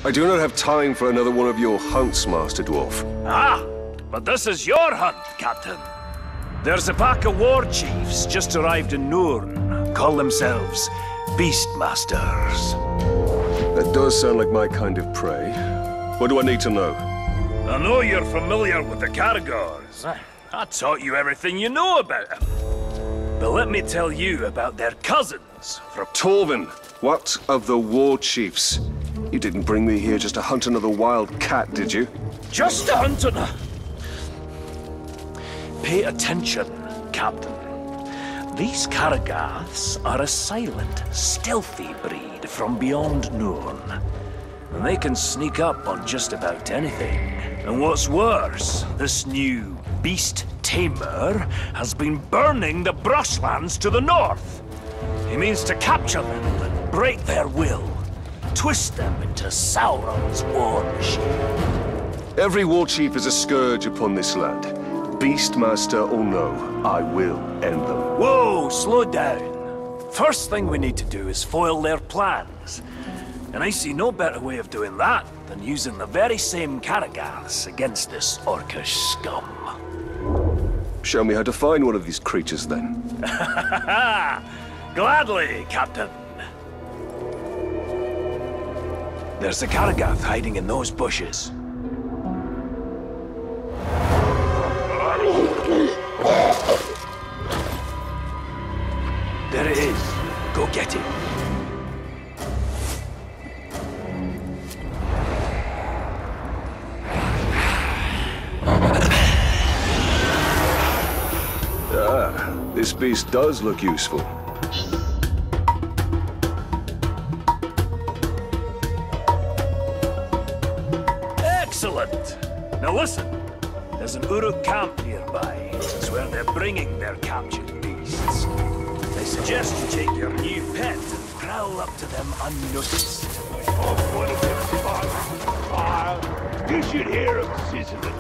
I do not have time for another one of your hunts, Master Dwarf. Ah, but this is your hunt, Captain. There's a pack of war chiefs just arrived in Nurn. Call themselves Beastmasters. That does sound like my kind of prey. What do I need to know? I know you're familiar with the Caragors. I taught you everything you know about them. But let me tell you about their cousins from... Torvin, what of the war chiefs? You didn't bring me here just to hunt another wild cat, did you? Just to hunt another... Pay attention, Captain. These Caragors are a silent, stealthy breed from beyond Nurn. And they can sneak up on just about anything. And what's worse, this new beast tamer has been burning the brushlands to the north. He means to capture them and break their will. Twist them into Sauron's war machine. Every war chief is a scourge upon this land. Beastmaster or no, I will end them. Whoa, slow down. First thing we need to do is foil their plans. And I see no better way of doing that than using the very same Caragors against this orcish scum. Show me how to find one of these creatures, then. Gladly, Captain. There's a Caragor hiding in those bushes. There it is. Go get it. This beast does look useful. Excellent! Now listen, there's an Uruk camp nearby. It's where they're bringing their captured beasts. I suggest you take your new pet and prowl up to them unnoticed. You should hear him sizzling.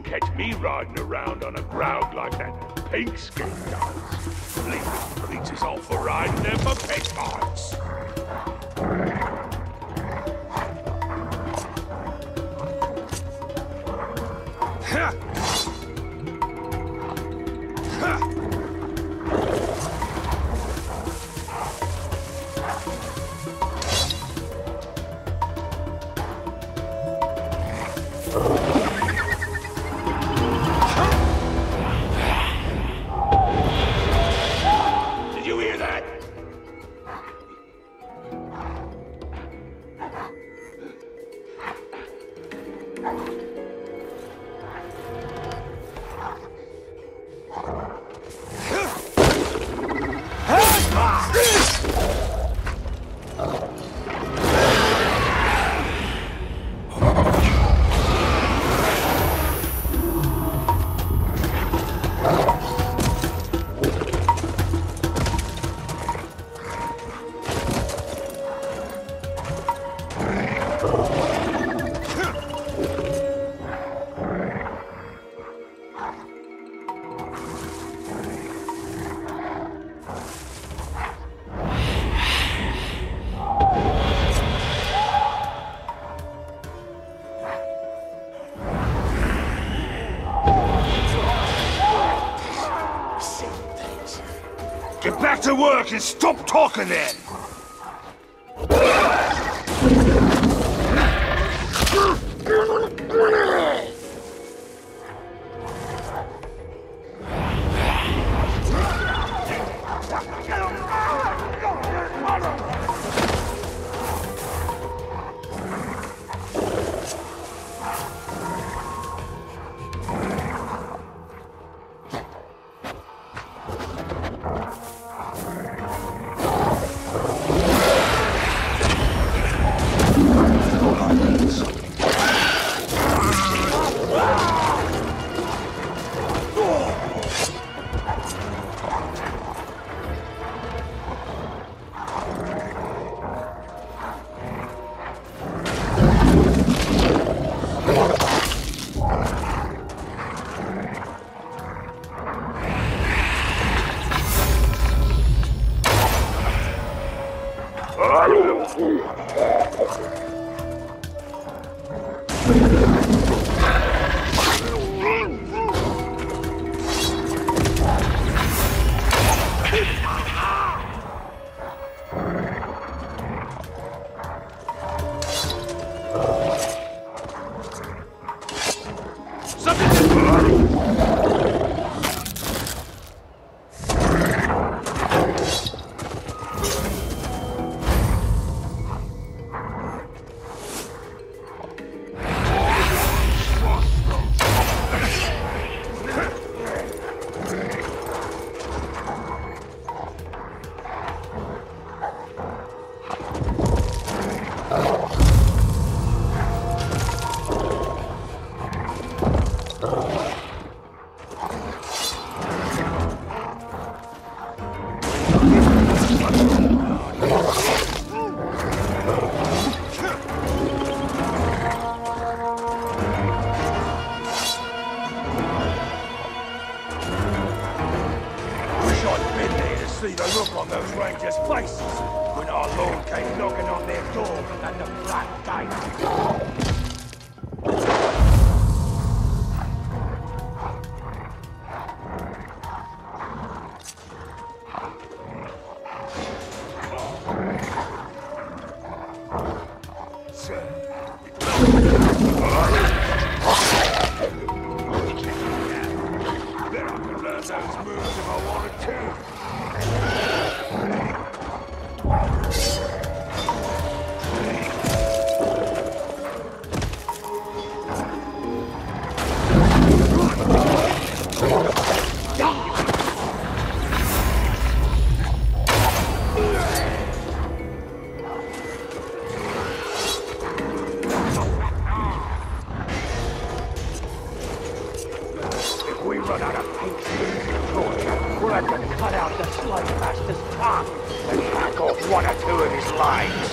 Catch me riding around on a ground like that pink skin does. Leaving creatures off for riding them for pet parts. Get back to work and stop talking then! See the look on those rangers' faces when our lord came knocking on their door at the Black Gate. Bet I could learn those moves if I wanted to. If we run out of paint we'll have to cut out the slave master's tongue and hack off one or two of his legs.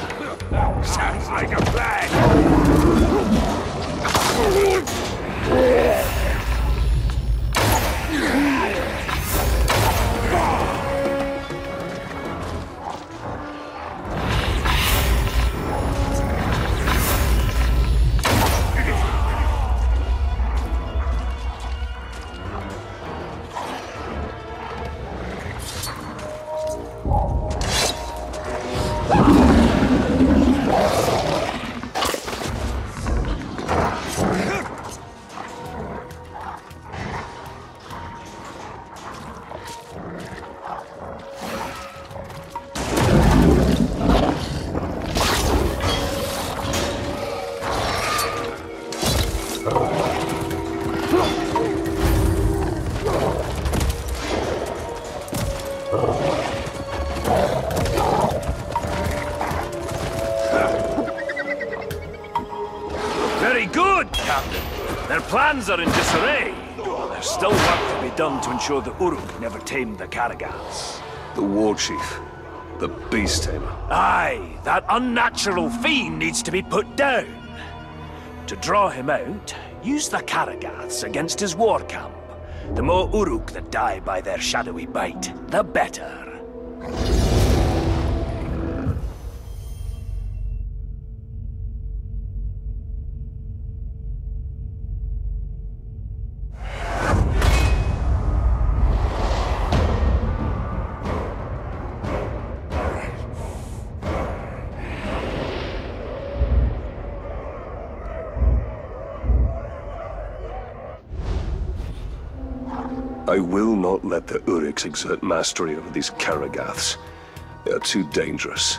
Sounds like a plan. Very good, Captain. Their plans are in disarray. There's still work to be done to ensure the Uruk never tamed the Karagals. The war chief. The beast tamer. Aye, that unnatural fiend needs to be put down. To draw him out, use the Karagaths against his war camp. The more Uruk that die by their shadowy bite, the better. I will not let the Uruks exert mastery over these Karagaths. They are too dangerous.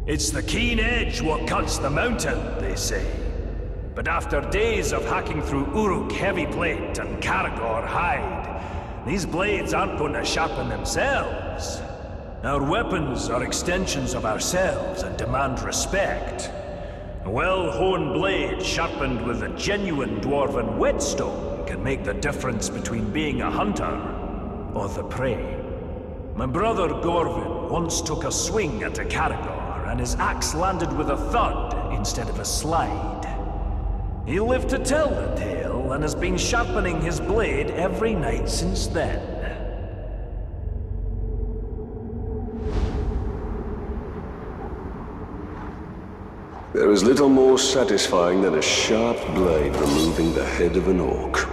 It's the keen edge what cuts the mountain, they say. But after days of hacking through Uruk heavy plate and Karagor hide, these blades aren't going to sharpen themselves. Our weapons are extensions of ourselves and demand respect. A well-honed blade sharpened with a genuine dwarven whetstone can make the difference between being a hunter or the prey. My brother Gorvin once took a swing at a Karagor, and his axe landed with a thud instead of a slide. He lived to tell the tale, and has been sharpening his blade every night since then. There is little more satisfying than a sharp blade removing the head of an orc.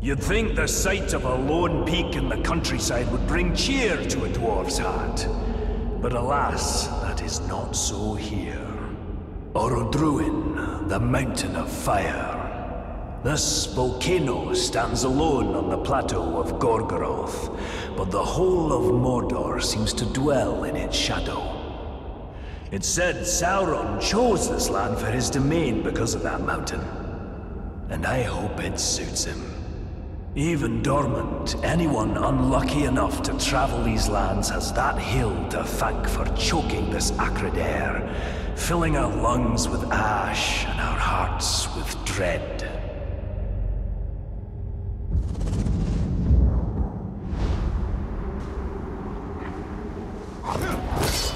You'd think the sight of a lone peak in the countryside would bring cheer to a dwarf's heart. But alas, that is not so here. Orodruin, the Mountain of Fire. This volcano stands alone on the plateau of Gorgoroth, but the whole of Mordor seems to dwell in its shadow. It's said Sauron chose this land for his domain because of that mountain. And I hope it suits him. Even dormant, anyone unlucky enough to travel these lands has that hill to thank for choking this acrid air, filling our lungs with ash and our hearts with dread.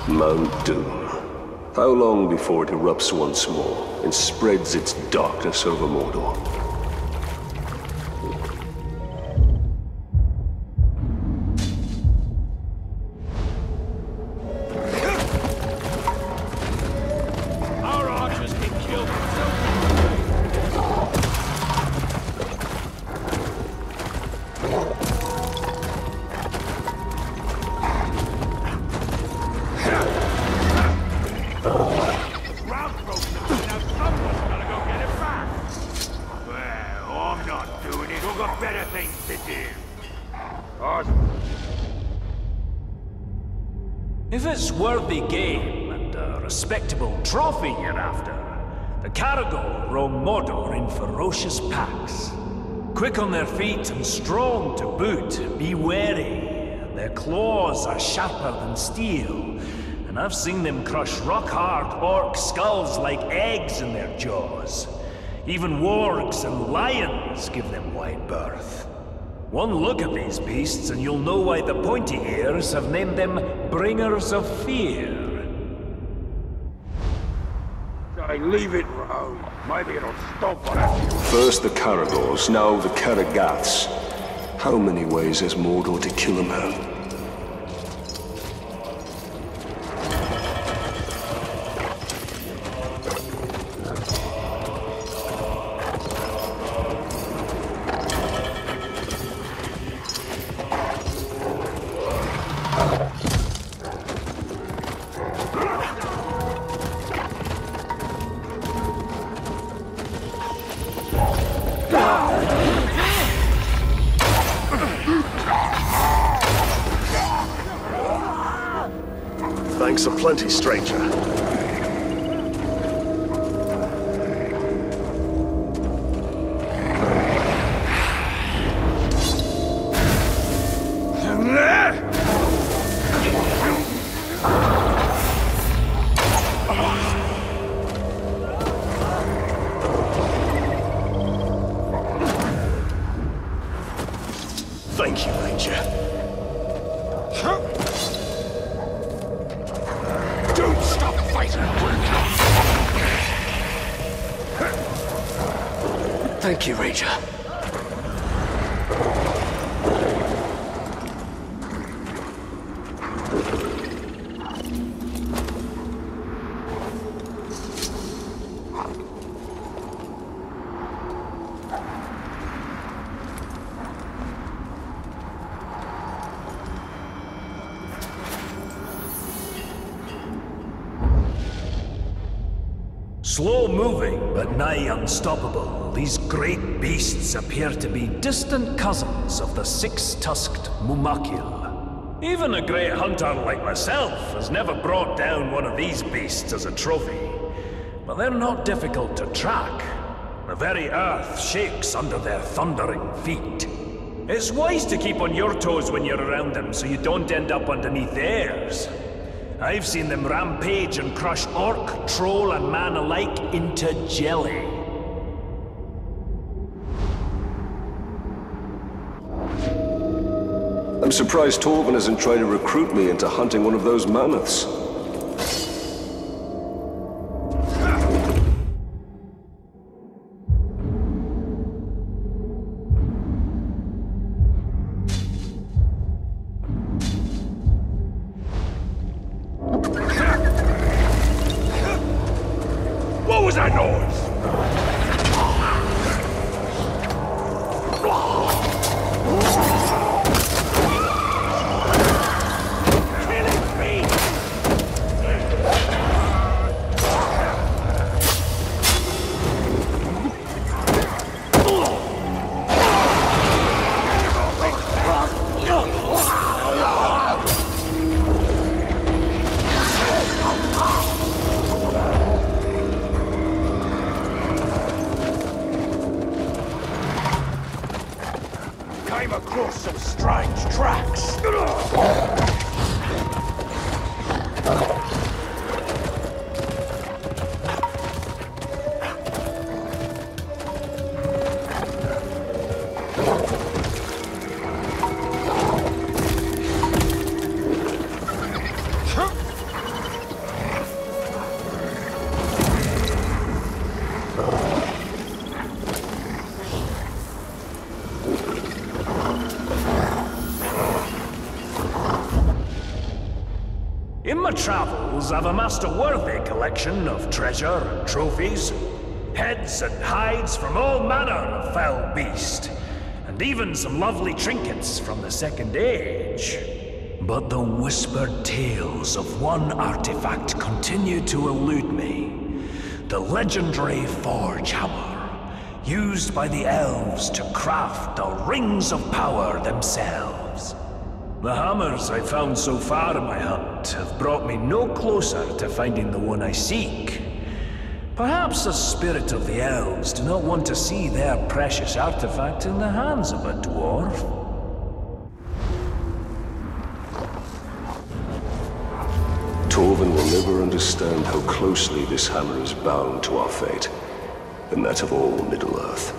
Mount Doom. How long before it erupts once more and spreads its darkness over Mordor? If it's worthy game and a respectable trophy you're after, the Karagor roam Mordor in ferocious packs. Quick on their feet and strong to boot, be wary. Their claws are sharper than steel, and I've seen them crush rock-hard orc skulls like eggs in their jaws. Even wargs and lions give them wide berth. One look at these beasts and you'll know why the pointy ears have named them Bringers of Fear. I leave it round. Maybe it'll stop on us. First the Karagors, now the Karagaths. How many ways has Mordor to kill a man? Thanks aplenty, stranger. Thank you, Ranger. Slow-moving, but nigh unstoppable, these great beasts appear to be distant cousins of the six-tusked Mumakil. Even a great hunter like myself has never brought down one of these beasts as a trophy. But they're not difficult to track. The very earth shakes under their thundering feet. It's wise to keep on your toes when you're around them so you don't end up underneath theirs. I've seen them rampage and crush orc, troll, and man alike into jelly. I'm surprised Torvin isn't trying to recruit me into hunting one of those mammoths. What was that noise? Killing me! Came across some strange tracks. In my travels, I've amassed a worthy collection of treasure and trophies, heads and hides from all manner of foul beast, and even some lovely trinkets from the Second Age. But the whispered tales of one artifact continue to elude me. The legendary Forge Hammer, used by the elves to craft the Rings of Power themselves. The hammers I've found so far in my hunt have brought me no closer to finding the one I seek. Perhaps the spirit of the elves do not want to see their precious artifact in the hands of a dwarf. Torvin will never understand how closely this hammer is bound to our fate, and that of all Middle-earth.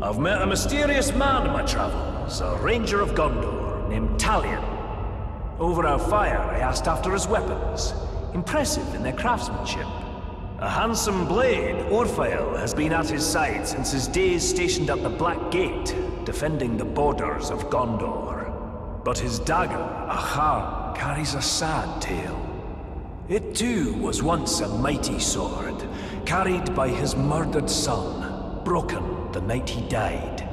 I've met a mysterious man in my travels, a ranger of Gondor named Talion. Over our fire, I asked after his weapons, impressive in their craftsmanship. A handsome blade, Orphael, has been at his side since his days stationed at the Black Gate, defending the borders of Gondor. But his dagger, Ahar, carries a sad tale. It too was once a mighty sword, carried by his murdered son, broken the night he died.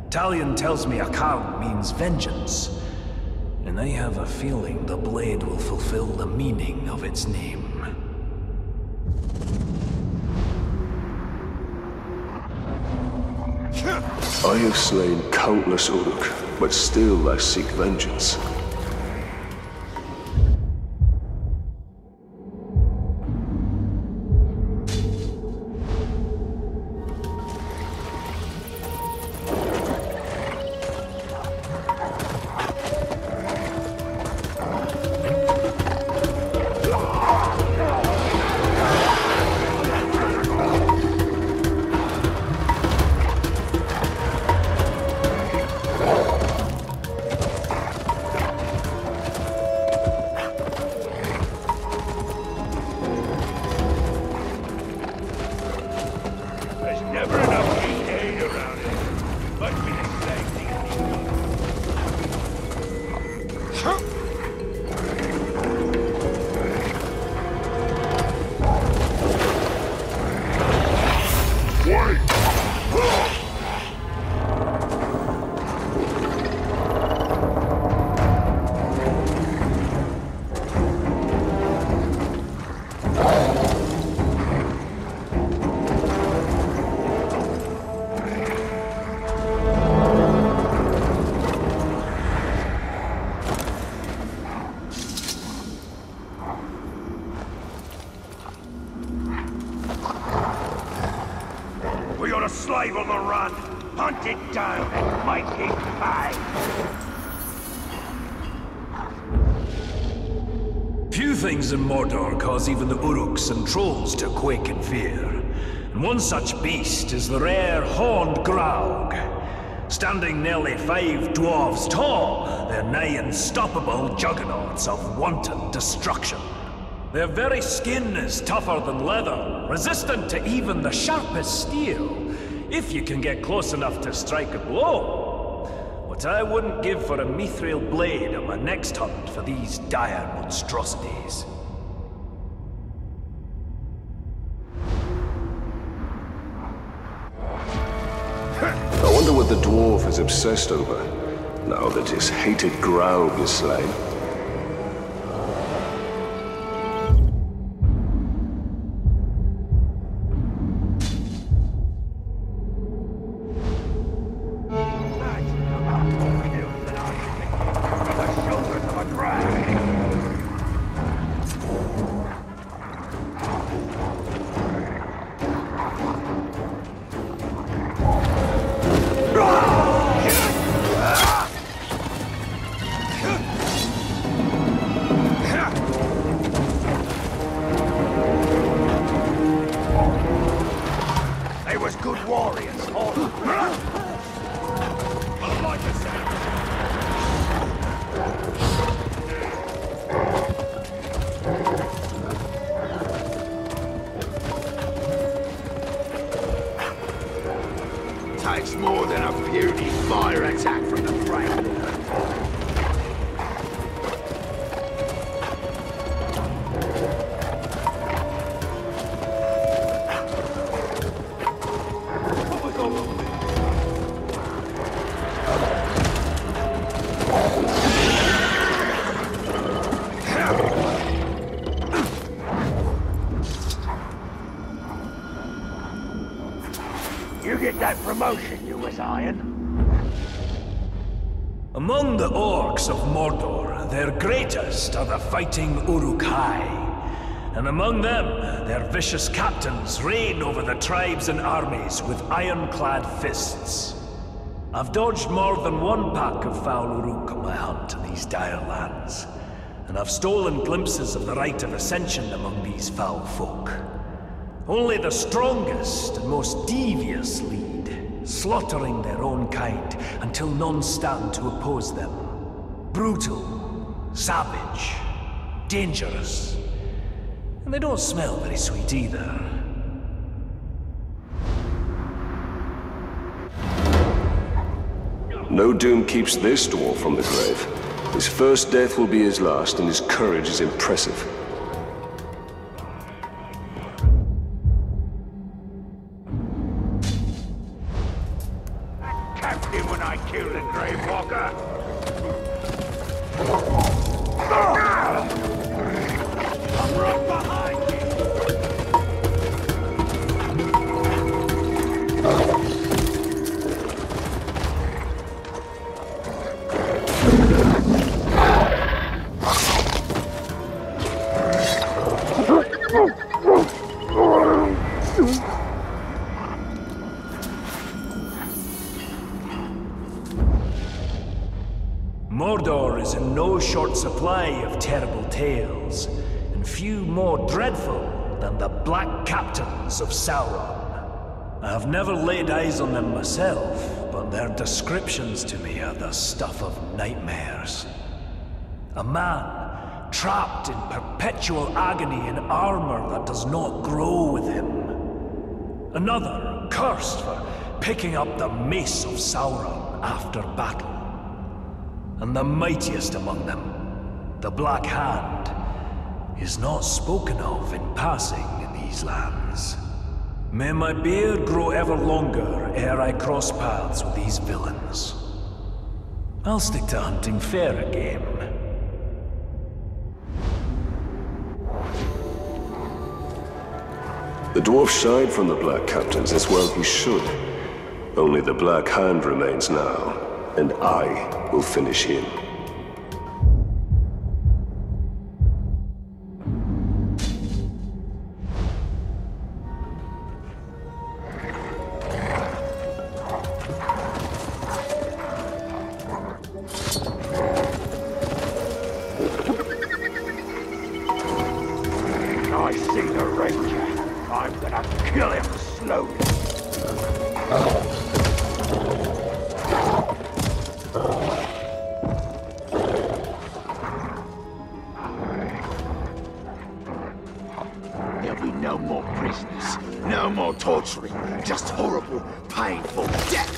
Talion tells me Akar means vengeance, and I have a feeling the blade will fulfill the meaning of its name. I have slain countless Uruk, but still I seek vengeance. You're a slave on the run. Hunt it down and make it pay. Few things in Mordor cause even the Uruks and trolls to quake in fear. And one such beast is the rare horned Graug. Standing nearly 5 dwarves tall, they're nigh unstoppable juggernauts of wanton destruction. Their very skin is tougher than leather, resistant to even the sharpest steel, if you can get close enough to strike a blow. What I wouldn't give for a mithril blade on my next hunt for these dire monstrosities. I wonder what the dwarf is obsessed over, now that his hated Graug is slain. Good warriors, all like the sound. Takes more than a puny fire attack from the frame. You get that promotion you was eyeing. Among the orcs of Mordor, their greatest are the fighting Uruk-hai. And among them, their vicious captains reign over the tribes and armies with ironclad fists. I've dodged more than one pack of foul Uruk on my hunt to these dire lands, and I've stolen glimpses of the rite of ascension among these foul folk. Only the strongest and most devious lead, slaughtering their own kind until none stand to oppose them. Brutal, savage, dangerous. And they don't smell very sweet either. No doom keeps this dwarf from the grave. His first death will be his last, and his courage is impressive. Capped him when I killed the Grave Walker. I'm right behind you. Mordor is in no short supply of terrible tales, and few more dreadful than the Black Captains of Sauron. I have never laid eyes on them myself, but their descriptions to me are the stuff of nightmares. A man trapped in perpetual agony in armor that does not grow with him. Another cursed for picking up the mace of Sauron after battle. And the mightiest among them, the Black Hand, is not spoken of in passing in these lands. May my beard grow ever longer ere I cross paths with these villains. I'll stick to hunting fairer game. The dwarf shied from the Black Captains, as well he should. Only the Black Hand remains now, and I will finish him. I see the Ranger. I'm gonna kill him slowly. There'll be no more prisoners, no more torturing, just horrible, painful death.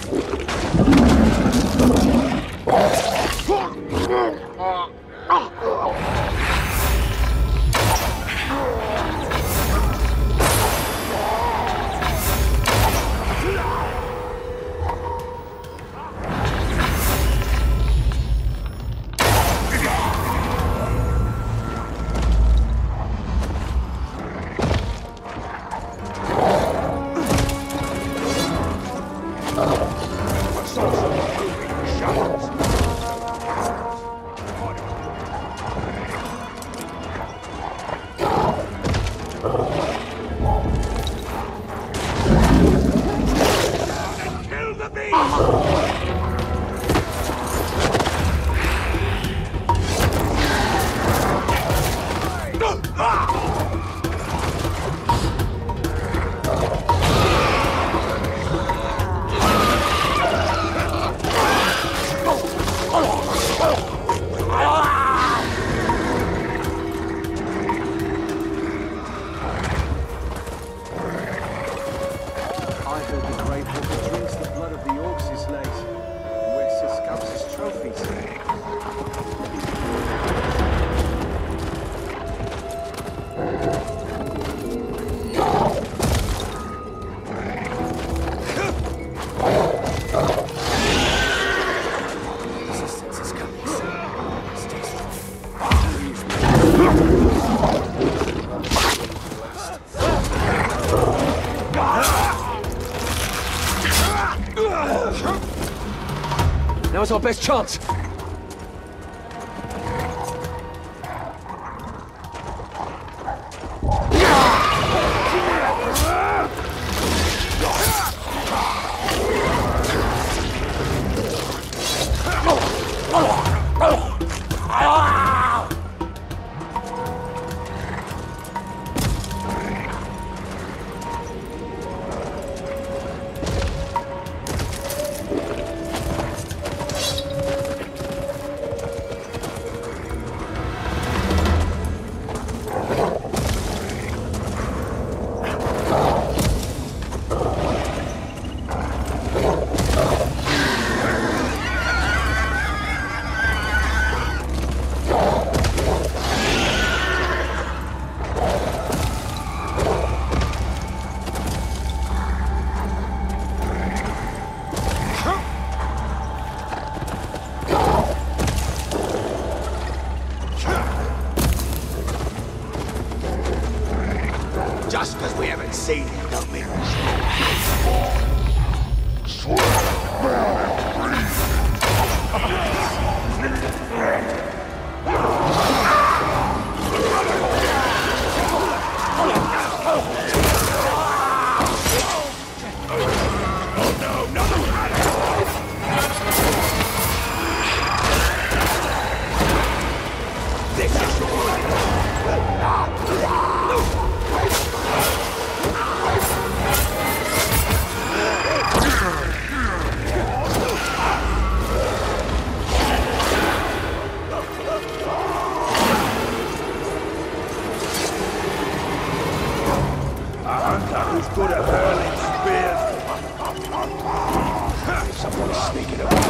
Now's our best chance. Sneaking about.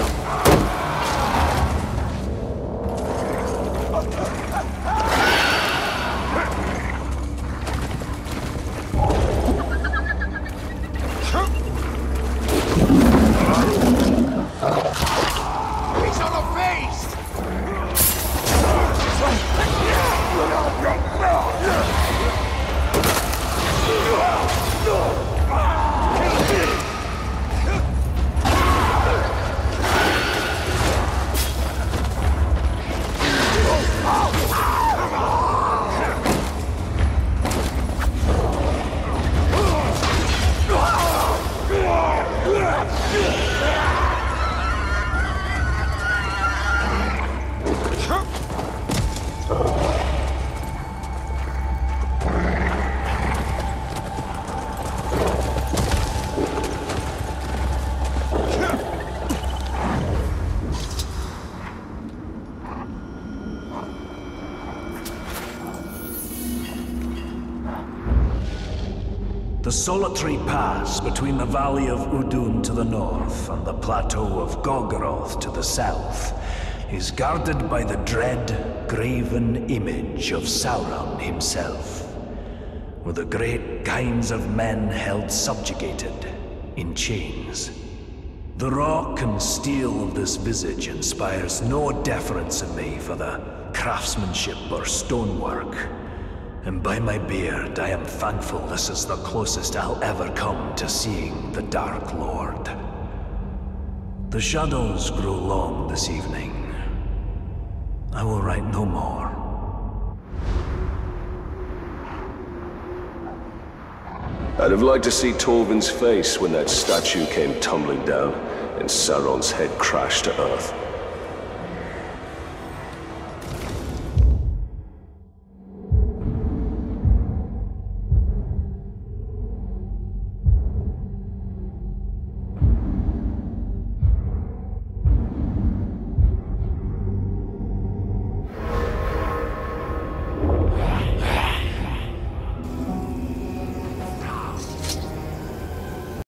He's on a face! The solitary pass between the Valley of Udun to the north and the plateau of Gogoroth to the south is guarded by the dread, graven image of Sauron himself, with the great kinds of men held subjugated in chains. The rock and steel of this visage inspires no deference in me for the craftsmanship or stonework. And by my beard, I am thankful this is the closest I'll ever come to seeing the Dark Lord. The shadows grow long this evening. I will write no more. I'd have liked to see Torvin's face when that statue came tumbling down and Sauron's head crashed to earth.